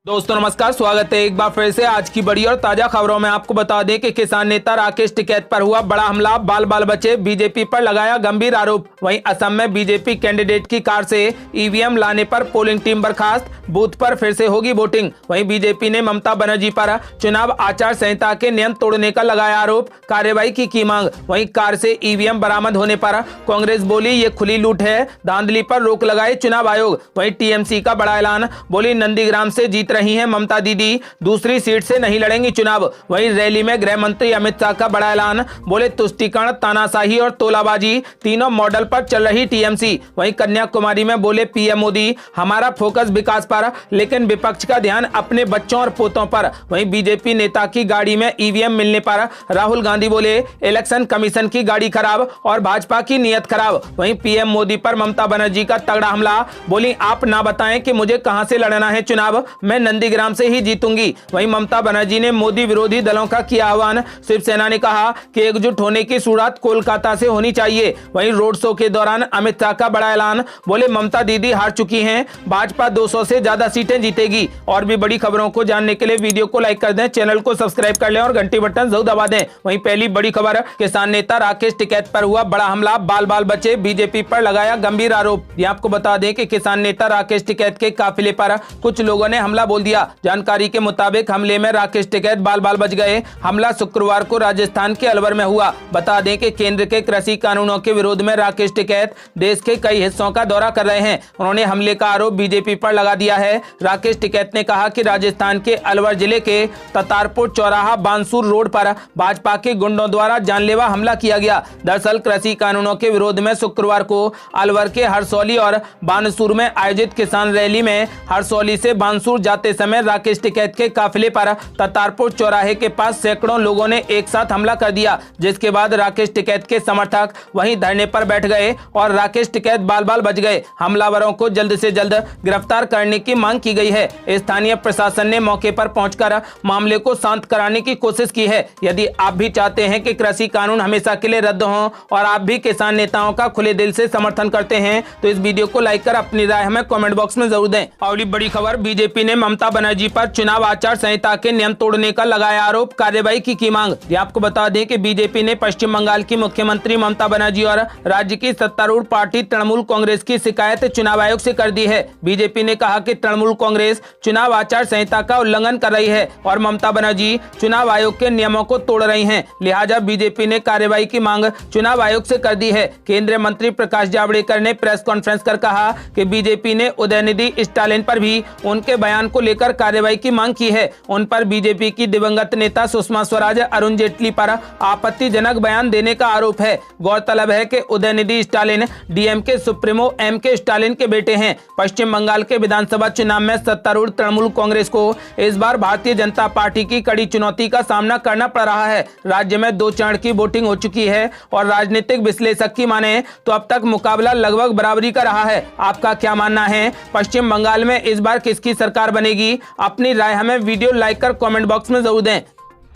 दोस्तों नमस्कार, स्वागत है एक बार फिर से आज की बड़ी और ताजा खबरों में। आपको बता दें कि किसान नेता राकेश टिकैत पर हुआ बड़ा हमला, बाल बाल बचे, बीजेपी पर लगाया गंभीर आरोप। वहीं असम में बीजेपी कैंडिडेट की कार से ईवीएम लाने पर पोलिंग टीम बर्खास्त, बूथ पर फिर से होगी वोटिंग। वहीं बीजेपी ने ममता बनर्जी पर चुनाव आचार संहिता के नियम तोड़ने का लगाया आरोप, कार्रवाई की मांग। वहीं कार से ईवीएम बरामद होने पर कांग्रेस बोली ये खुली लूट है, धांधली पर रोक लगाए चुनाव आयोग। वहीं टीएमसी का बड़ा ऐलान, बोली नंदीग्राम से जीत रही हैं ममता दीदी, दूसरी सीट से नहीं लड़ेंगी चुनाव। वहीं रैली में गृह मंत्री अमित शाह का बड़ा ऐलान, बोले तुष्टीकरण, तानाशाही और तोलाबाजी तीनों मॉडल पर चल रही टीएमसी। वहीं कन्याकुमारी में बोले पीएम मोदी, हमारा फोकस विकास पर, लेकिन विपक्ष का ध्यान अपने बच्चों और पोतों पर। वहीं बीजेपी नेता की गाड़ी में ईवीएम मिलने पर राहुल गांधी बोले इलेक्शन कमीशन की गाड़ी खराब और भाजपा की नीयत खराब। वहीं पीएम मोदी पर ममता बनर्जी का तगड़ा हमला, बोली आप ना बताएं कि मुझे कहां से लड़ना है चुनाव, मैं नंदीग्राम से ही जीतूंगी। वहीं ममता बनर्जी ने मोदी विरोधी दलों का किया आह्वान, शिवसेना ने कहा कि एकजुट होने की शुरुआत कोलकाता से होनी चाहिए। वहीं रोड शो के दौरान अमित शाह का बड़ा ऐलान, बोले ममता दीदी हार चुकी हैं, भाजपा 200 से ज्यादा सीटें जीतेगी। और भी बड़ी खबरों को जानने के लिए वीडियो को लाइक कर दें, चैनल को सब्सक्राइब कर लें और घंटी बटन जरूर दबा दें। वहीं पहली बड़ी खबर, किसान नेता राकेश टिकैत पर हुआ बड़ा हमला, बाल बाल बचे, बीजेपी पर लगाया गंभीर आरोप। ये आपको बता दें कि किसान नेता राकेश टिकैत के काफिले पर कुछ लोगों ने हमला बोल दिया। जानकारी के मुताबिक हमले में राकेश टिकैत बाल बाल बच गए। हमला शुक्रवार को राजस्थान के अलवर में हुआ। बता दें कि केंद्र के कृषि कानूनों के विरोध में राकेश टिकैत देश के कई हिस्सों का दौरा कर रहे हैं। उन्होंने हमले का आरोप बीजेपी पर लगा दिया है। राकेश टिकैत ने कहा कि राजस्थान के अलवर जिले के ततारपुर चौराहा बानसूर रोड पर भाजपा के गुंडों द्वारा जानलेवा हमला किया गया। दरअसल कृषि कानूनों के विरोध में शुक्रवार को अलवर के हरसौली और बानसूर में आयोजित किसान रैली में हरसौली से बानसूर जाते समय राकेश टिकैत के काफिले पर ततारपुर चौराहे के पास सैकड़ों लोगों ने एक साथ हमला कर दिया, जिसके बाद राकेश टिकैत के समर्थक वहीं धरने पर बैठ गए और राकेश टिकैत बाल बाल बच गए। हमलावरों को जल्द से जल्द गिरफ्तार करने की मांग की गई है। स्थानीय प्रशासन ने मौके पर पहुंचकर मामले को शांत कराने की कोशिश की है। यदि आप भी चाहते हैं कि कृषि कानून हमेशा के लिए रद्द हों और आप भी किसान नेताओं का खुले दिल से समर्थन करते हैं तो इस वीडियो को लाइक कर अपनी राय हमें कमेंट बॉक्स में जरूर दें। अगली बड़ी खबर, बीजेपी ने ममता बनर्जी पर चुनाव आचार संहिता के नियम तोड़ने का लगाया आरोप, कार्रवाई की मांग। ये आपको बता दें कि बीजेपी ने पश्चिम बंगाल की मुख्यमंत्री ममता बनर्जी और राज्य की सत्तारूढ़ पार्टी तृणमूल कांग्रेस की शिकायत चुनाव आयोग से कर दी है। बीजेपी ने कहा कि तृणमूल कांग्रेस चुनाव आचार संहिता का उल्लंघन कर रही है और ममता बनर्जी चुनाव आयोग के नियमों को तोड़ रही हैं। लिहाजा बीजेपी ने कार्रवाई की मांग चुनाव आयोग से कर दी है। केंद्रीय मंत्री प्रकाश जावड़ेकर ने प्रेस कॉन्फ्रेंस कर कहा कि बीजेपी ने उदयनिधि स्टालिन पर भी उनके बयान को लेकर कार्रवाई की मांग की है। उन पर बीजेपी की दिवंगत नेता सुषमा स्वराज, अरुण जेटली पर आपत्तिजनक बयान देने का आरोप है। गौरतलब है कि Udhayanidhi Stalin DMK supremo MK Stalin के बेटे हैं। पश्चिम बंगाल के विधानसभा चुनाव में सत्तारूढ़ तृणमूल कांग्रेस को इस बार भारतीय जनता पार्टी की कड़ी चुनौती का सामना करना पड़ रहा है। राज्य में 2 चरण की वोटिंग हो चुकी है और राजनीतिक विश्लेषक की माने तो अब तक मुकाबला लगभग बराबरी का रहा है। आपका क्या मानना है? पश्चिम बंगाल में इस बार किसकी सरकार बनेगी? अपनी राय हमें वीडियो लाइक कर कमेंट बॉक्स में जरूर दें।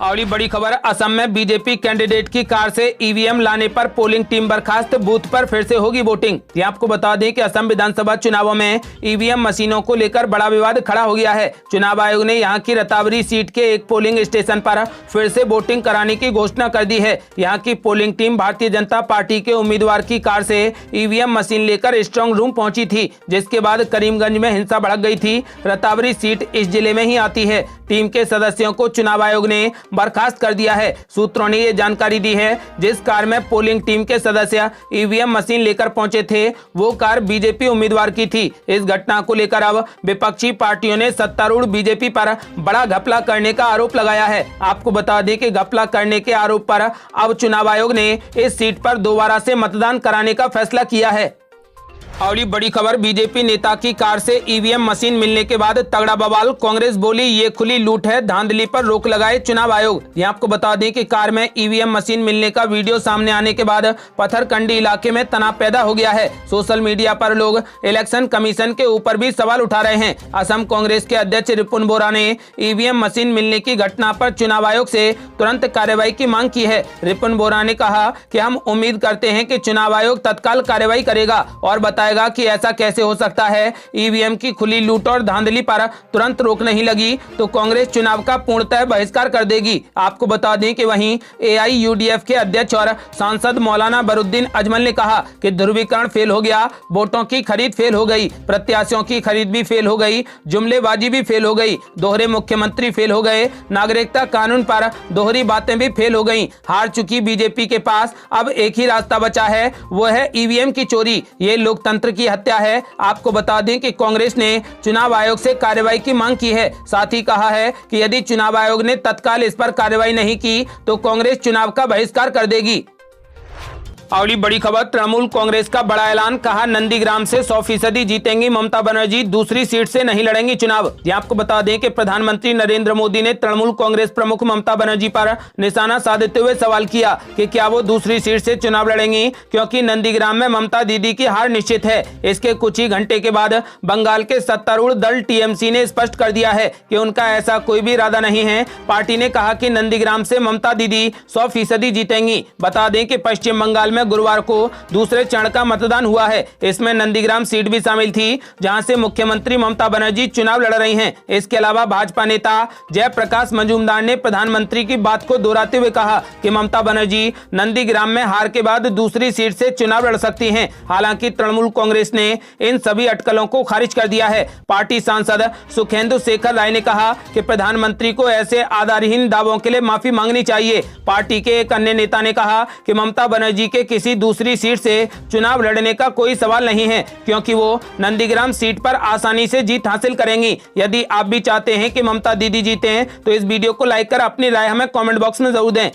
अगली बड़ी खबर, असम में बीजेपी कैंडिडेट की कार से ईवीएम लाने पर पोलिंग टीम बर्खास्त, बूथ पर फिर से होगी वोटिंग। ये आपको बता दें कि असम विधानसभा चुनावों में ईवीएम मशीनों को लेकर बड़ा विवाद खड़ा हो गया है। चुनाव आयोग ने यहां की रतावरी सीट के एक पोलिंग स्टेशन पर फिर से वोटिंग कराने की घोषणा कर दी है। यहां की polling team Bharatiya Janata party के उम्मीदवार की कार से ईवीएम मशीन लेकर स्ट्रांग रूम पहुंची थी, जिसके बाद करीमगंज में हिंसा भड़क गई थी। रतावरी सीट इस जिले में ही आती है। टीम के सदस्यों को चुनाव आयोग ने बर्खास्त कर दिया है। सूत्रों ने ये जानकारी दी है, जिस कार में पोलिंग टीम के सदस्य ईवीएम मशीन लेकर पहुंचे थे वो कार बीजेपी उम्मीदवार की थी। इस घटना को लेकर अब विपक्षी पार्टियों ने सत्तारूढ़ बीजेपी पर बड़ा घपला करने का आरोप लगाया है। आपको बता दें कि घपला करने के आरोप पर अब चुनाव आयोग ने इस सीट पर दोबारा से मतदान कराने का फैसला किया है। अगली बड़ी खबर, बीजेपी नेता की कार से ईवीएम मशीन मिलने के बाद तगड़ा बवाल, कांग्रेस बोली ये खुली लूट है, धांधली पर रोक लगाए चुनाव आयोग। यहाँ आपको बता दें कि कार में ईवीएम मशीन मिलने का वीडियो सामने आने के बाद पत्थरकंडी इलाके में तनाव पैदा हो गया है। सोशल मीडिया पर लोग इलेक्शन कमीशन के ऊपर भी सवाल उठा रहे हैं। असम कांग्रेस के अध्यक्ष रिपुन बोरा ने ईवीएम मशीन मिलने की घटना पर चुनाव आयोग से तुरंत कार्रवाई की मांग की है। रिपुन बोरा ने कहा कि हम उम्मीद करते हैं कि चुनाव आयोग तत्काल कार्रवाई करेगा और बताएगा जाएगा कि ऐसा कैसे हो सकता है। ईवीएम की खुली लूट और धांधली पर तुरंत रोक नहीं लगी तो कांग्रेस चुनाव का पूर्णतः बहिष्कार कर देगी। आपको बता दें कि वहीं एआईयूडीएफ के अध्यक्ष और सांसद मौलाना बरुद्दीन अजमल ने कहा कि ध्रुवीकरण फेल हो गया, वोटों की खरीद फेल हो गई, प्रत्याशियों की खरीद भी फेल हो गई, जुमलेबाजी भी फेल हो गई, दोहरे मुख्यमंत्री फेल हो गए, नागरिकता कानून पर दोहरी बातें भी फेल हो गई। हार चुकी बीजेपी के पास अब एक ही रास्ता बचा है, वो है ईवीएम की चोरी। ये लोकतंत्र की हत्या है। आपको बता दें कि कांग्रेस ने चुनाव आयोग से कार्रवाई की मांग की है। साथ ही कहा है कि यदि चुनाव आयोग ने तत्काल इस पर कार्रवाई नहीं की तो कांग्रेस चुनाव का बहिष्कार कर देगी। अगली बड़ी खबर, तृणमूल कांग्रेस का बड़ा ऐलान, कहा नंदीग्राम से 100% जीतेंगी ममता बनर्जी, दूसरी सीट से नहीं लड़ेंगी चुनाव। आपको बता दें कि प्रधानमंत्री नरेंद्र मोदी ने तृणमूल कांग्रेस प्रमुख ममता बनर्जी पर निशाना साधते हुए सवाल किया कि क्या वो दूसरी सीट से चुनाव लड़ेंगी, क्योंकि नंदीग्राम में ममता दीदी की हार निश्चित है। इसके कुछ ही घंटे के बाद बंगाल के सत्तारूढ़ दल टीएमसी ने स्पष्ट कर दिया है कि उनका ऐसा कोई भी इरादा नहीं है। पार्टी ने कहा कि नंदीग्राम से ममता दीदी 100% जीतेंगी। बता दें कि पश्चिम बंगाल में गुरुवार को दूसरे चरण का मतदान हुआ है। इसमें नंदीग्राम सीट भी शामिल थी, जहां से मुख्यमंत्री ममता बनर्जी चुनाव लड़ रही हैं। इसके अलावा भाजपा नेता जयप्रकाश मजूमदार ने प्रधानमंत्री की बात को दोहराते हुए कहा कि ममता बनर्जी नंदीग्राम में हार के बाद दूसरी सीट से चुनाव लड़ सकती हैं। हालांकि तृणमूल कांग्रेस ने इन सभी अटकलों को खारिज कर दिया है। पार्टी सांसद सुखेंदु शेखर राय ने कहा कि प्रधानमंत्री को ऐसे आधारहीन दावों के लिए माफी मांगनी चाहिए। पार्टी के एक अन्य नेता ने कहा कि ममता बनर्जी के किसी दूसरी सीट से चुनाव लड़ने का कोई सवाल नहीं है, क्योंकि वो नंदीग्राम सीट पर आसानी से जीत हासिल करेंगी। यदि आप भी चाहते हैं कि ममता दीदी जीतें तो इस वीडियो को लाइक कर अपनी राय हमें कमेंट बॉक्स में जरूर दें।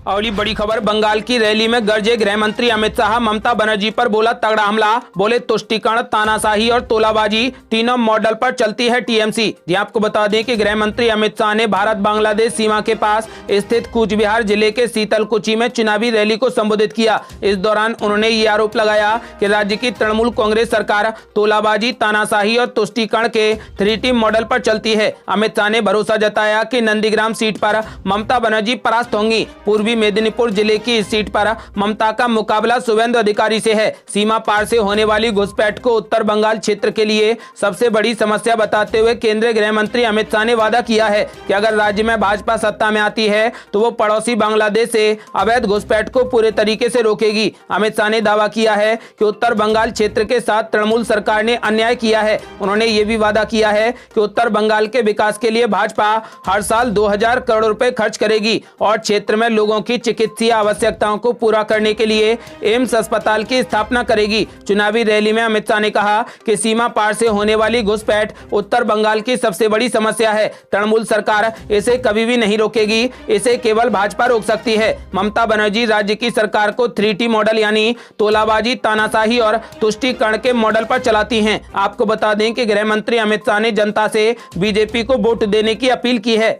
अगली बड़ी खबर, बंगाल की रैली में गरजे गृह मंत्री अमित शाह, ममता बनर्जी पर बोला तगड़ा हमला, बोले तुष्टीकरण, तानाशाही और तोलाबाजी तीनों मॉडल पर चलती है टीएमसी। आपको बता दें कि गृह मंत्री अमित शाह ने भारत बांग्लादेश सीमा के पास स्थित कूच बिहार जिले के शीतलकुची में चुनावी रैली को संबोधित किया। इस दौरान उन्होंने ये आरोप लगाया कि राज्य की तृणमूल कांग्रेस सरकार तोलाबाजी, तानाशाही और तुष्टीकरण के 3T मॉडल पर चलती है। अमित शाह ने भरोसा जताया कि नंदीग्राम सीट पर ममता बनर्जी परास्त होंगी। पूर्वी मेदिनीपुर जिले की इस सीट पर ममता का मुकाबला शुभेंदु अधिकारी से है। सीमा पार से होने वाली घुसपैठ को उत्तर बंगाल क्षेत्र के लिए सबसे बड़ी समस्या बताते हुए केंद्रीय गृह मंत्री अमित शाह ने वादा किया है कि अगर राज्य में भाजपा सत्ता में आती है तो वो पड़ोसी बांग्लादेश से अवैध घुसपैठ को पूरे तरीके से रोकेगी। अमित शाह ने दावा किया है कि उत्तर बंगाल क्षेत्र के साथ तृणमूल सरकार ने अन्याय किया है। उन्होंने ये भी वादा किया है कि उत्तर बंगाल के विकास के लिए भाजपा हर साल 2000 करोड़ रुपए खर्च करेगी और क्षेत्र में लोगों की चिकित्सीय आवश्यकताओं को पूरा करने के लिए एम्स अस्पताल की स्थापना करेगी। चुनावी रैली में अमित शाह ने कहा कि सीमा पार से होने वाली घुसपैठ उत्तर बंगाल की सबसे बड़ी समस्या है। तृणमूल सरकार इसे कभी भी नहीं रोकेगी, इसे केवल भाजपा रोक सकती है। ममता बनर्जी राज्य की सरकार को 3T मॉडल यानी तोलाबाजी, तानाशाही और तुष्टीकरण के मॉडल पर चलाती हैं। आपको बता दें कि गृह मंत्री अमित शाह ने जनता से बीजेपी को वोट देने की अपील की है।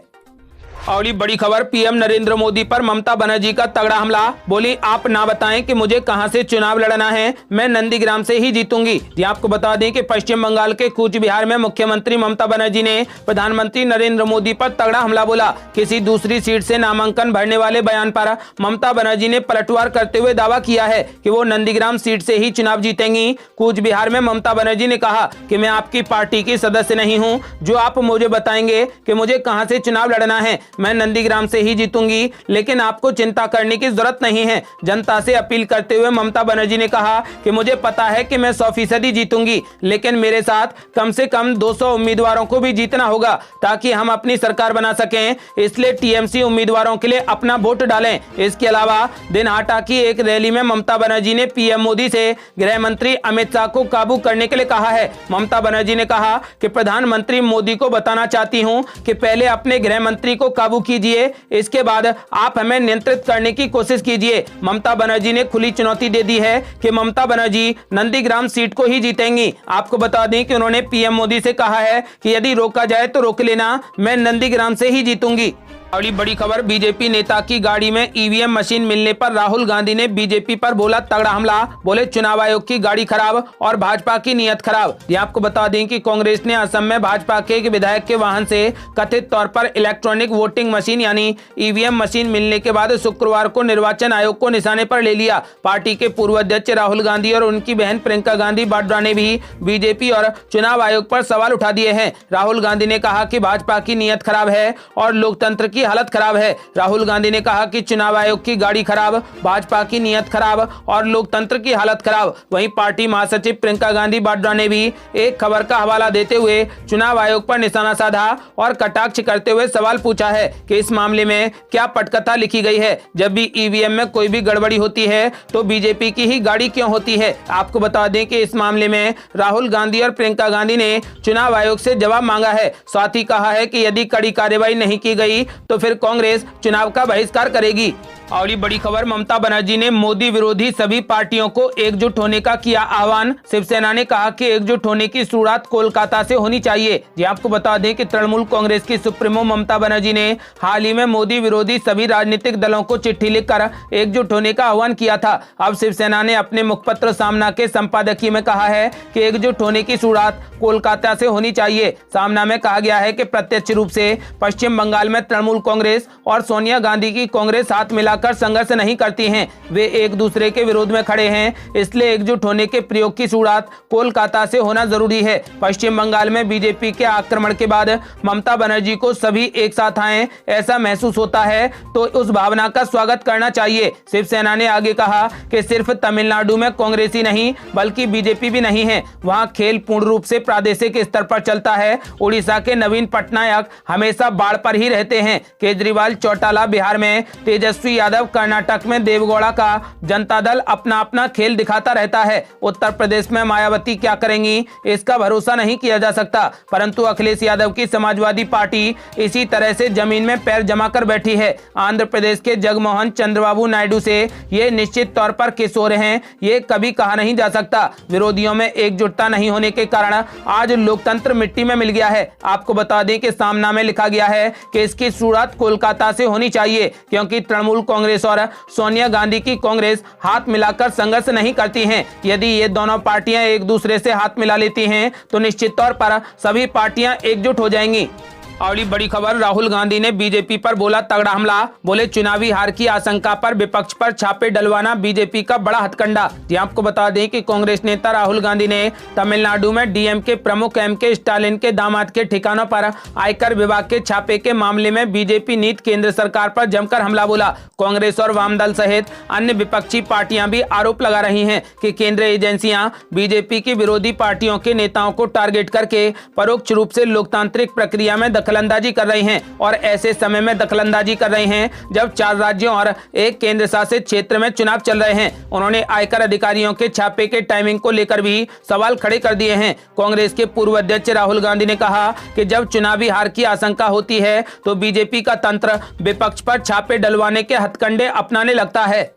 अगली बड़ी खबर, पीएम नरेंद्र मोदी पर ममता बनर्जी का तगड़ा हमला, बोली आप ना बताएं कि मुझे कहां से चुनाव लड़ना है, मैं नंदीग्राम से ही जीतूंगी। आपको बता दें कि पश्चिम बंगाल के कूच बिहार में मुख्यमंत्री ममता बनर्जी ने प्रधानमंत्री नरेंद्र मोदी पर तगड़ा हमला बोला। किसी दूसरी सीट से नामांकन भरने वाले बयान पर ममता बनर्जी ने पलटवार करते हुए दावा किया है कि वो नंदीग्राम सीट से ही चुनाव जीतेंगी। कूच बिहार में ममता बनर्जी ने कहा कि मैं आपकी पार्टी की सदस्य नहीं हूँ, जो आप मुझे बताएंगे कि मुझे कहां से चुनाव लड़ना है, मैं नंदीग्राम से ही जीतूंगी, लेकिन आपको चिंता करने की जरूरत नहीं है। जनता से अपील करते हुए ममता बनर्जी ने कहा कि मुझे पता है कि मैं 100% जीतूंगी, लेकिन मेरे साथ कम से कम 200 उम्मीदवारों को भी जीतना होगा ताकि हम अपनी सरकार बना सकें, इसलिए टीएमसी उम्मीदवारों के लिए अपना वोट डालें। इसके अलावा दिनहाटा की एक रैली में ममता बनर्जी ने पीएम मोदी से गृह मंत्री अमित शाह को काबू करने के लिए कहा है। ममता बनर्जी ने कहा कि प्रधानमंत्री मोदी को बताना चाहती हूं कि पहले अपने गृह मंत्री को काबू कीजिए, इसके बाद आप हमें नियंत्रित करने की कोशिश कीजिए। ममता बनर्जी ने खुली चुनौती दे दी है कि ममता बनर्जी नंदीग्राम सीट को ही जीतेंगी। आपको बता दें कि उन्होंने पीएम मोदी से कहा है कि यदि रोका जाए तो रोक लेना, मैं नंदीग्राम से ही जीतूंगी। बड़ी खबर, बीजेपी नेता की गाड़ी में ईवीएम मशीन मिलने पर राहुल गांधी ने बीजेपी पर बोला तगड़ा हमला। बोले चुनाव आयोग की गाड़ी खराब और भाजपा की नीयत खराब। ये आपको बता दें कि कांग्रेस ने असम में भाजपा के एक विधायक के वाहन से कथित तौर पर इलेक्ट्रॉनिक वोटिंग मशीन यानी ईवीएम मशीन मिलने के बाद शुक्रवार को निर्वाचन आयोग को निशाने पर ले लिया। पार्टी के पूर्व अध्यक्ष राहुल गांधी और उनकी बहन प्रियंका गांधी वाड्रा ने भी बीजेपी और चुनाव आयोग पर सवाल उठा दिए हैं। राहुल गांधी ने कहा कि भाजपा की नीयत खराब है और लोकतंत्र की हालत खराब है। राहुल गांधी ने कहा कि चुनाव आयोग की गाड़ी खराब, भाजपा की नीयत खराब और लोकतंत्र की हालत खराब। वहीं पार्टी महासचिव प्रियंका गांधी वाड्रा ने भी एक खबर का हवाला देते हुए चुनाव आयोग पर निशाना साधा और कटाक्ष करते हुए सवाल पूछा है कि इस मामले में क्या पटकथा लिखी गई है। जब भी ईवीएम में कोई भी गड़बड़ी होती है तो बीजेपी की ही गाड़ी क्यों होती है। आपको बता दें कि इस मामले में राहुल गांधी और प्रियंका गांधी ने चुनाव आयोग से जवाब मांगा है। साथ ही कहा है कि यदि कड़ी कार्रवाई नहीं की गई तो फिर कांग्रेस चुनाव का बहिष्कार करेगी। और बड़ी खबर, ममता बनर्जी ने मोदी विरोधी सभी पार्टियों को एकजुट होने का किया आह्वान। शिवसेना ने कहा कि एकजुट होने की शुरुआत कोलकाता से होनी चाहिए। ये आपको बता दें कि तृणमूल कांग्रेस की सुप्रीमो ममता बनर्जी ने हाल ही में मोदी विरोधी सभी राजनीतिक दलों को चिट्ठी लिखकर एकजुट होने का आह्वान किया था। अब शिवसेना ने अपने मुखपत्र सामना के संपादकीय में कहा है कि एकजुट होने की शुरुआत कोलकाता से होनी चाहिए। सामना में कहा गया है कि प्रत्यक्ष रूप से पश्चिम बंगाल में तृणमूल कांग्रेस और सोनिया गांधी की कांग्रेस हाथ मिलाकर संघर्ष नहीं करती हैं। वे एक दूसरे के विरोध में खड़े हैं, इसलिए एकजुट होने के प्रयोग की शुरुआत कोलकाता से होना जरूरी है। पश्चिम बंगाल में बीजेपी के आक्रमण के बाद ममता बनर्जी को सभी एक साथ आए ऐसा महसूस होता है तो उस भावना का स्वागत करना चाहिए। शिवसेना ने आगे कहा कि सिर्फ तमिलनाडु में कांग्रेस ही नहीं बल्कि बीजेपी भी नहीं है, वहां खेल पूर्ण रूप से प्रादेशिक स्तर पर चलता है। उड़ीसा के नवीन पटनायक हमेशा बाढ़ पर ही रहते हैं। केजरीवाल चौटाला बिहार में, तेजस्वी यादव कर्नाटक में, देवगौड़ा का जनता दल अपना अपना खेल दिखाता रहता है। उत्तर प्रदेश में मायावती क्या करेंगी इसका भरोसा नहीं किया जा सकता, परंतु अखिलेश यादव की समाजवादी पार्टी इसी तरह से जमीन में पैर जमा कर बैठी है। आंध्र प्रदेश के जगमोहन चंद्रबाबू नायडू से ये निश्चित तौर पर किशोर हैं, ये कभी कहा नहीं जा सकता। विरोधियों में एकजुटता नहीं होने के कारण आज लोकतंत्र मिट्टी में मिल गया है। आपको बता दें कि सामना में लिखा गया है कि इसकी शुरुआत कोलकाता से होनी चाहिए क्योंकि तृणमूल कांग्रेस और सोनिया गांधी की कांग्रेस हाथ मिलाकर संघर्ष नहीं करती हैं। यदि ये दोनों पार्टियां एक दूसरे से हाथ मिला लेती हैं तो निश्चित तौर पर सभी पार्टियां एकजुट हो जाएंगी। और बड़ी खबर, राहुल गांधी ने बीजेपी पर बोला तगड़ा हमला। बोले चुनावी हार की आशंका पर विपक्ष पर छापे डलवाना बीजेपी का बड़ा हथकंडा। आपको बता दें कि कांग्रेस नेता राहुल गांधी ने तमिलनाडु में डीएमके प्रमुख एमके स्टालिन के दामाद के ठिकानों पर आयकर विभाग के छापे के मामले में बीजेपी नीति केंद्र सरकार पर जमकर हमला बोला। कांग्रेस और वामदल सहित अन्य विपक्षी पार्टियां भी आरोप लगा रही हैं कि केंद्रीय एजेंसियां बीजेपी की विरोधी पार्टियों के नेताओं को टारगेट करके परोक्ष रूप से लोकतांत्रिक प्रक्रिया में दखलंदाजी कर रही हैं और ऐसे समय में दखलंदाजी कर रही हैं जब 4 राज्यों और एक केंद्र शासित क्षेत्र में चुनाव चल रहे हैं। उन्होंने आयकर अधिकारियों के छापे के टाइमिंग को लेकर भी सवाल खड़े कर दिए हैं। कांग्रेस के पूर्व अध्यक्ष राहुल गांधी ने कहा कि जब चुनावी हार की आशंका होती है तो बीजेपी का तंत्र विपक्ष पर छापे डलवाने के हथकंडे अपनाने लगता है।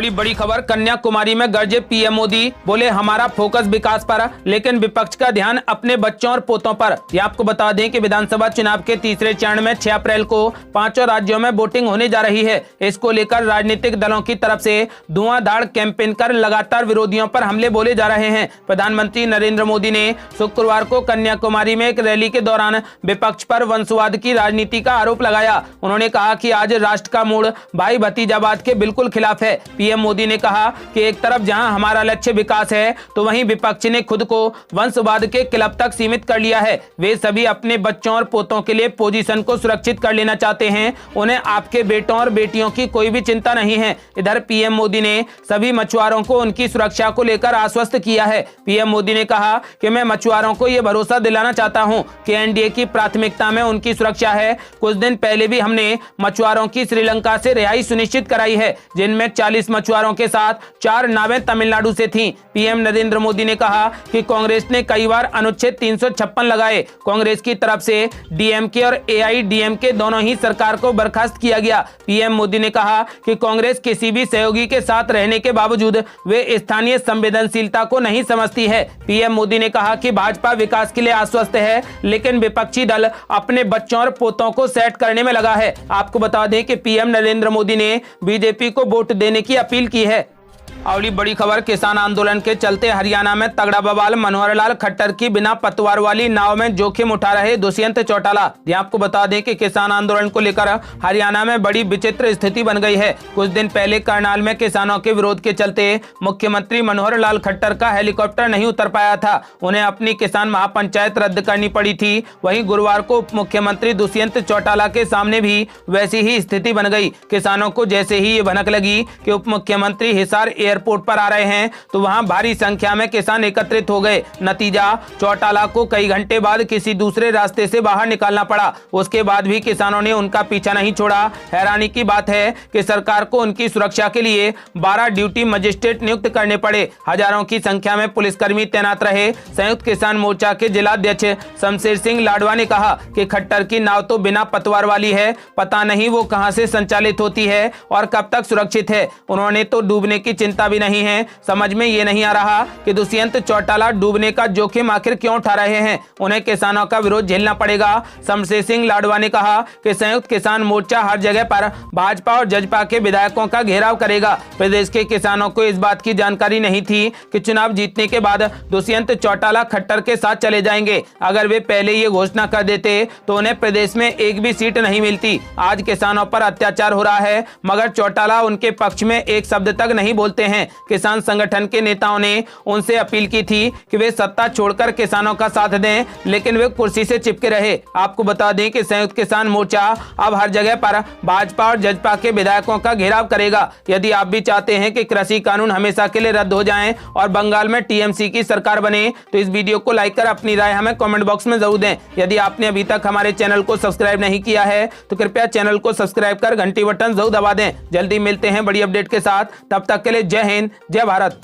बड़ी खबर, कन्याकुमारी में गरजे पीएम मोदी। बोले हमारा फोकस विकास पर लेकिन विपक्ष का ध्यान अपने बच्चों और पोतों पर। यह आपको बता दें कि विधानसभा चुनाव के तीसरे चरण में 6 अप्रैल को 5 राज्यों में वोटिंग होने जा रही है। इसको लेकर राजनीतिक दलों की तरफ से धुआंधार कैंपेन कर लगातार विरोधियों पर हमले बोले जा रहे हैं। प्रधानमंत्री नरेंद्र मोदी ने शुक्रवार को कन्याकुमारी में एक रैली के दौरान विपक्ष पर वंशवाद की राजनीति का आरोप लगाया। उन्होंने कहा कि आज राष्ट्र का मूड भाई भतीजावाद के बिल्कुल खिलाफ है। पीएम मोदी ने कहा कि एक तरफ जहां हमारा लक्ष्य विकास है तो वहीं विपक्ष ने खुद को वंशवाद के क्लब तक सीमित कर लिया है। वे सभी अपने बच्चों और पोतों के लिए पोजीशन को सुरक्षित कर लेना चाहते हैं, उन्हें आपके बेटों और बेटियों की कोई भी चिंता नहीं है। इधर पीएम मोदी ने सभी मछुआरों को उनकी सुरक्षा को लेकर आश्वस्त किया है। पीएम मोदी ने कहा कि मैं मछुआरों को यह भरोसा दिलाना चाहता हूं कि एनडीए की प्राथमिकता में उनकी सुरक्षा है। कुछ दिन पहले भी हमने मछुआरों की श्रीलंका से रिहाई सुनिश्चित कराई है, जिनमें 40 मछुआरों के साथ 4 नावें तमिलनाडु से थीं। पीएम नरेंद्र मोदी ने कहा कि कांग्रेस ने कई बार अनुच्छेद 356 लगाए। कांग्रेस की तरफ से डीएमके और एआईडीएमके दोनों ही सरकार को बर्खास्त किया गया। पीएम मोदी ने कहा कि कांग्रेस किसी भी सहयोगी के साथ रहने के बावजूद वे स्थानीय संवेदनशीलता को नहीं समझती है। पीएम मोदी ने कहा कि भाजपा विकास के लिए आश्वस्त है, लेकिन विपक्षी दल अपने बच्चों और पोतों को सेट करने में लगा है। आपको बता दें कि पीएम नरेंद्र मोदी ने बीजेपी को वोट देने की अपील की है। अगली बड़ी खबर, किसान आंदोलन के चलते हरियाणा में तगड़ा बवाल। मनोहर लाल खट्टर की बिना पतवार वाली नाव में जोखिम उठा रहे दुष्यंत चौटाला। आपको बता दें कि किसान आंदोलन को लेकर हरियाणा में बड़ी विचित्र स्थिति बन गई है। कुछ दिन पहले करनाल में किसानों के विरोध के चलते मुख्यमंत्री मनोहर लाल खट्टर का हेलीकॉप्टर नहीं उतर पाया था। उन्हें अपनी किसान महापंचायत रद्द करनी पड़ी थी। वहीं गुरुवार को उप मुख्यमंत्री दुष्यंत चौटाला के सामने भी वैसी ही स्थिति बन गई। किसानों को जैसे ही ये भनक लगी कि उप मुख्यमंत्री हिसार एयरपोर्ट पर आ रहे हैं, तो वहां भारी संख्या में किसान एकत्रित हो गए। नतीजा, चौटाला को कई घंटे बाद किसी दूसरे रास्ते से बाहर निकालना पड़ा। उसके बाद भी किसानों ने उनका पीछा नहीं छोड़ा। हैरानी की बात है कि सरकार को उनकी सुरक्षा के लिए 12 ड्यूटी मजिस्ट्रेट नियुक्त करने पड़े। हजारों की संख्या में पुलिसकर्मी तैनात रहे। संयुक्त किसान मोर्चा के जिलाध्यक्ष शमशेर सिंह लाडवा ने कहा कि खट्टर की नाव तो बिना पतवार वाली है, पता नहीं वो कहां से संचालित होती है और कब तक सुरक्षित है। उन्होंने तो डूबने की चिंता भी नहीं है। समझ में ये नहीं आ रहा कि दुष्यंत चौटाला डूबने का जोखिम आखिर क्यों उठा रहे हैं। उन्हें किसानों का विरोध झेलना पड़ेगा। शमशेर सिंह लाडवा ने कहा कि संयुक्त किसान मोर्चा हर जगह पर भाजपा और जजपा के विधायकों का घेराव करेगा। प्रदेश के किसानों को इस बात की जानकारी नहीं थी कि चुनाव जीतने के बाद दुष्यंत चौटाला खट्टर के साथ चले जाएंगे। अगर वे पहले ये घोषणा कर देते तो उन्हें प्रदेश में एक भी सीट नहीं मिलती। आज किसानों पर अत्याचार हो रहा है, मगर चौटाला उनके पक्ष में एक शब्द तक नहीं बोलते हैं। किसान संगठन के नेताओं ने उनसे अपील की थी कि वे सत्ता छोड़कर किसानों का साथ दें, लेकिन वे कुर्सी से चिपके रहे। आपको बता दें कि संयुक्त किसान मोर्चा अब हर जगह पर भाजपा और जजपा के विधायकों का घेराव करेगा। यदि आप भी चाहते हैं कि कृषि कानून हमेशा के लिए रद्द हो जाएं और बंगाल में टीएमसी की सरकार बने, तो इस वीडियो को लाइक कर अपनी राय हमें कमेंट बॉक्स में जरूर दें। यदि आपने अभी तक हमारे चैनल को सब्सक्राइब नहीं किया है तो कृपया चैनल को सब्सक्राइब कर घंटी बटन जरूर दबा दें। जल्दी मिलते हैं बड़ी अपडेट के साथ, तब तक के लिए जय हिंद, जय भारत।